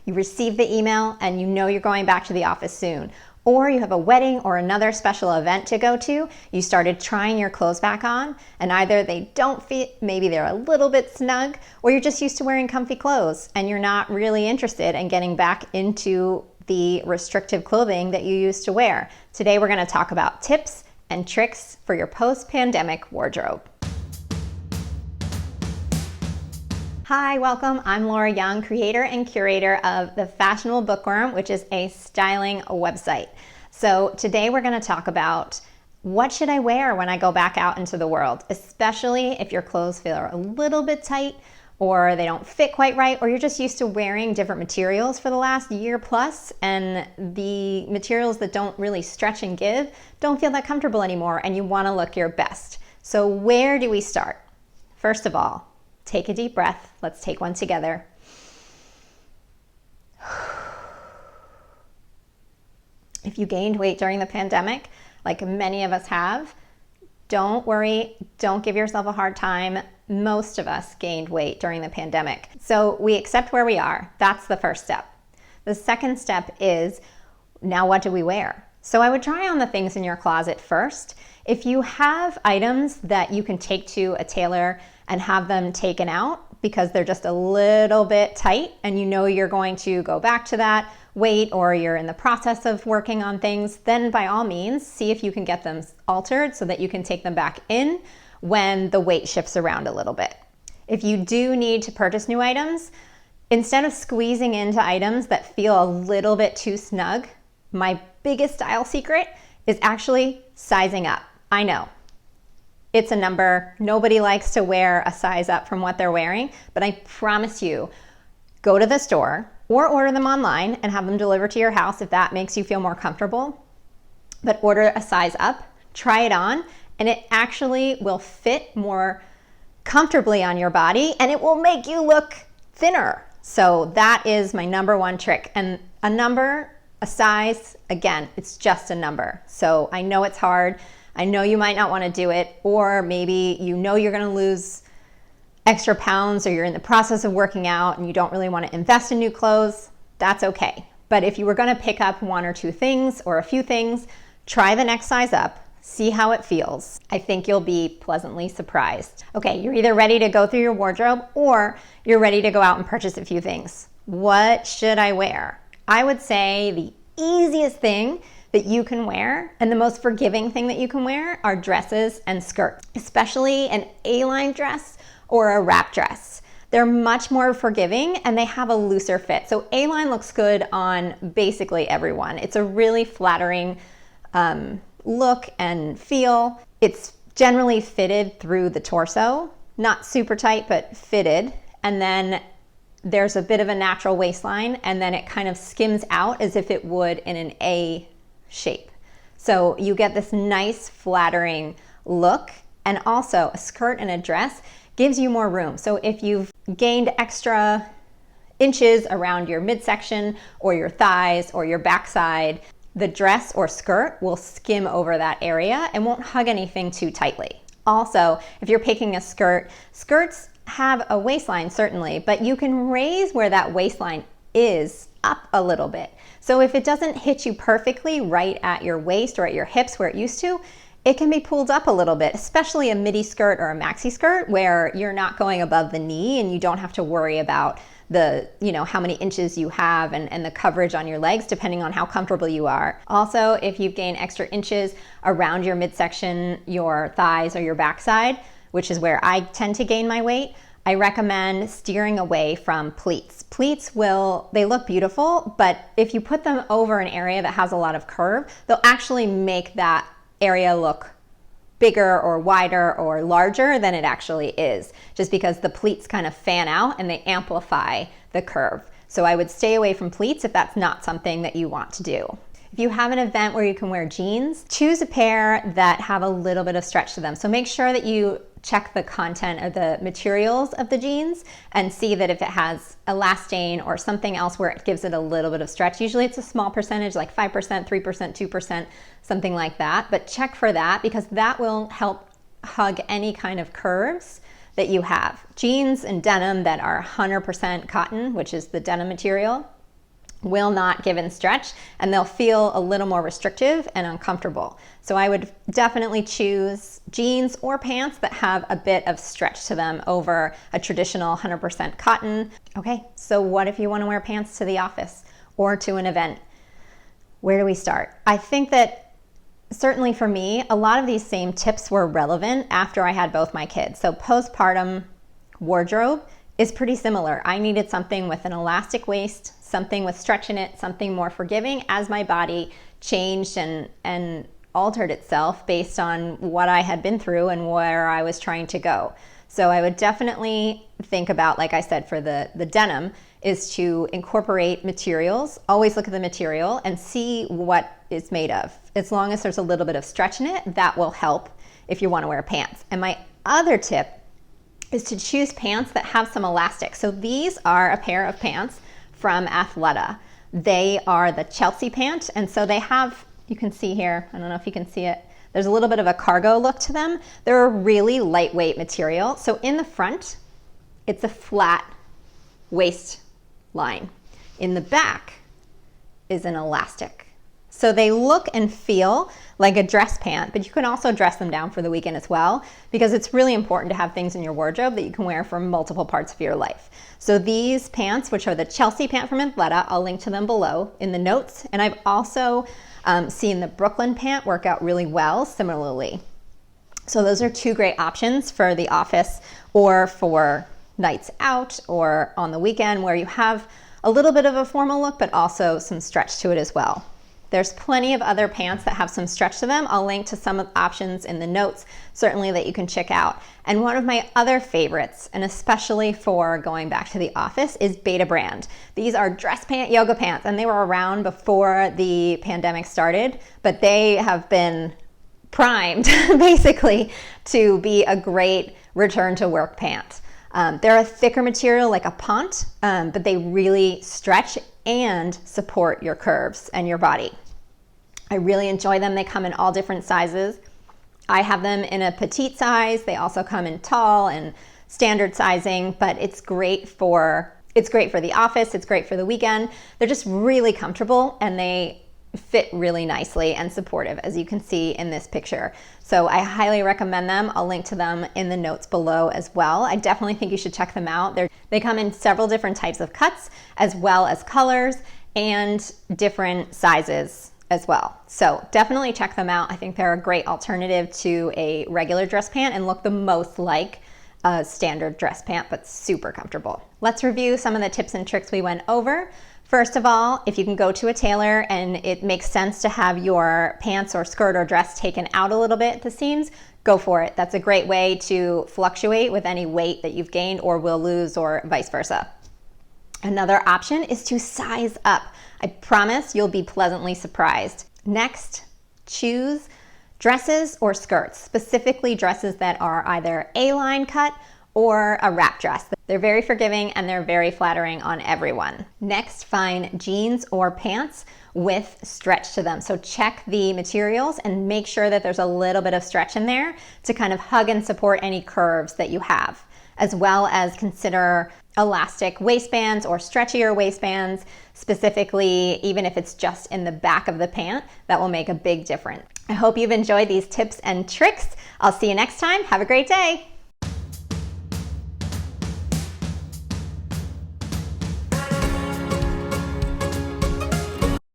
You receive the email and you know you're going back to the office soon. Or you have a wedding or another special event to go to. You started trying your clothes back on and either they don't fit, maybe they're a little bit snug, or you're just used to wearing comfy clothes and you're not really interested in getting back into the restrictive clothing that you used to wear. Today we're going to talk about tips and tricks for your post-pandemic wardrobe. Hi, welcome. I'm Laura Young, creator and curator of The Fashionable Bookworm, which is a styling website. So today we're going to talk about what should I wear when I go back out into the world, especially if your clothes feel a little bit tight or they don't fit quite right, or you're just used to wearing different materials for the last year plus and the materials that don't really stretch and give don't feel that comfortable anymore and you want to look your best. So where do we start? First of all, take a deep breath. Let's take one together. If you gained weight during the pandemic, like many of us have, don't worry, don't give yourself a hard time. Most of us gained weight during the pandemic. So we accept where we are. That's the first step. The second step is, now what do we wear? So I would try on the things in your closet first. If you have items that you can take to a tailor and have them taken out because they're just a little bit tight and you know you're going to go back to that weight or you're in the process of working on things, then by all means, see if you can get them altered so that you can take them back in when the weight shifts around a little bit. If you do need to purchase new items, instead of squeezing into items that feel a little bit too snug, my biggest style secret is actually sizing up. I know. It's a number. Nobody likes to wear a size up from what they're wearing, but I promise you, go to the store or order them online and have them delivered to your house if that makes you feel more comfortable. But order a size up, try it on, and it actually will fit more comfortably on your body and it will make you look thinner. So that is my number one trick. And a number, a size, again, it's just a number. So I know it's hard. I know you might not want to do it, or maybe you know you're going to lose extra pounds or you're in the process of working out and you don't really want to invest in new clothes. That's okay. But if you were going to pick up one or two things or a few things, try the next size up, see how it feels. I think you'll be pleasantly surprised. Okay, you're either ready to go through your wardrobe or you're ready to go out and purchase a few things. What should I wear? I would say the easiest thing that you can wear and the most forgiving thing that you can wear are dresses and skirts, especially an A-line dress or a wrap dress. They're much more forgiving and they have a looser fit. So A-line looks good on basically everyone. It's a really flattering look and feel. It's generally fitted through the torso, not super tight, but fitted. And then there's a bit of a natural waistline and then it kind of skims out as if it would in an A shape. So you get this nice flattering look, and also a skirt and a dress gives you more room. So if you've gained extra inches around your midsection or your thighs or your backside, the dress or skirt will skim over that area and won't hug anything too tightly. Also, if you're picking a skirt, skirts have a waistline certainly, but you can raise where that waistline is up a little bit. So if it doesn't hit you perfectly right at your waist or at your hips where it used to, it can be pulled up a little bit, especially a midi skirt or a maxi skirt where you're not going above the knee and you don't have to worry about the, how many inches you have and the coverage on your legs depending on how comfortable you are. Also, if you've gained extra inches around your midsection, your thighs or your backside, which is where I tend to gain my weight, I recommend steering away from pleats. Pleats they look beautiful, but if you put them over an area that has a lot of curve, they'll actually make that area look bigger or wider or larger than it actually is, just because the pleats kind of fan out and they amplify the curve. So I would stay away from pleats if that's not something that you want to do. If you have an event where you can wear jeans, choose a pair that have a little bit of stretch to them. So make sure that you check the content of the materials of the jeans and see that if it has elastane or something else where it gives it a little bit of stretch. Usually it's a small percentage, like 5%, 3%, 2%, something like that. But check for that because that will help hug any kind of curves that you have. Jeans and denim that are 100% cotton, which is the denim material, will not give and stretch, and they'll feel a little more restrictive and uncomfortable. So I would definitely choose jeans or pants that have a bit of stretch to them over a traditional 100% cotton. Okay, so what if you want to wear pants to the office or to an event? Where do we start? I think that certainly for me, a lot of these same tips were relevant after I had both my kids. So postpartum wardrobe is pretty similar. I needed something with an elastic waist, something with stretch in it, something more forgiving as my body changed and altered itself based on what I had been through and where I was trying to go. So I would definitely think about, like I said, for the denim, is to incorporate materials. Always look at the material and see what it's made of. As long as there's a little bit of stretch in it, that will help if you want to wear pants. And my other tip is to choose pants that have some elastic. So these are a pair of pants from Athleta. They are the Chelsea pant, and so they have, you can see here, I don't know if you can see it, there's a little bit of a cargo look to them. They're a really lightweight material. So in the front, it's a flat waist line. In the back is an elastic. So they look and feel like a dress pant, but you can also dress them down for the weekend as well, because it's really important to have things in your wardrobe that you can wear for multiple parts of your life. So these pants, which are the Chelsea pant from Athleta, I'll link to them below in the notes. And I've also seen the Brooklyn pant work out really well similarly. So those are two great options for the office or for nights out or on the weekend where you have a little bit of a formal look, but also some stretch to it as well. There's plenty of other pants that have some stretch to them. I'll link to some of the options in the notes, certainly, that you can check out. And one of my other favorites, and especially for going back to the office, is Beta brand. These are dress pant yoga pants, and they were around before the pandemic started, but they have been primed basically to be a great return to work pant. They're a thicker material like a pont, but they really stretch and support your curves and your body. I really enjoy them. They come in all different sizes. I have them in a petite size. They also come in tall and standard sizing, but it's great for the office. It's great for the weekend. They're just really comfortable and they fit really nicely and supportive, as you can see in this picture. So I highly recommend them. I'll link to them in the notes below as well. I definitely think you should check them out. They come in several different types of cuts, as well as colors and different sizes as well. So definitely check them out. I think they're a great alternative to a regular dress pant and look the most like a standard dress pant, but super comfortable. Let's review some of the tips and tricks we went over. First of all, if you can go to a tailor and it makes sense to have your pants or skirt or dress taken out a little bit at the seams, go for it. That's a great way to fluctuate with any weight that you've gained or will lose, or vice versa. Another option is to size up. I promise you'll be pleasantly surprised. Next, choose dresses or skirts, specifically dresses that are either A-line cut or a wrap dress. They're very forgiving and they're very flattering on everyone. Next, find jeans or pants with stretch to them. So check the materials and make sure that there's a little bit of stretch in there to kind of hug and support any curves that you have, as well as consider elastic waistbands or stretchier waistbands, specifically, even if it's just in the back of the pant, that will make a big difference. I hope you've enjoyed these tips and tricks. I'll see you next time. Have a great day.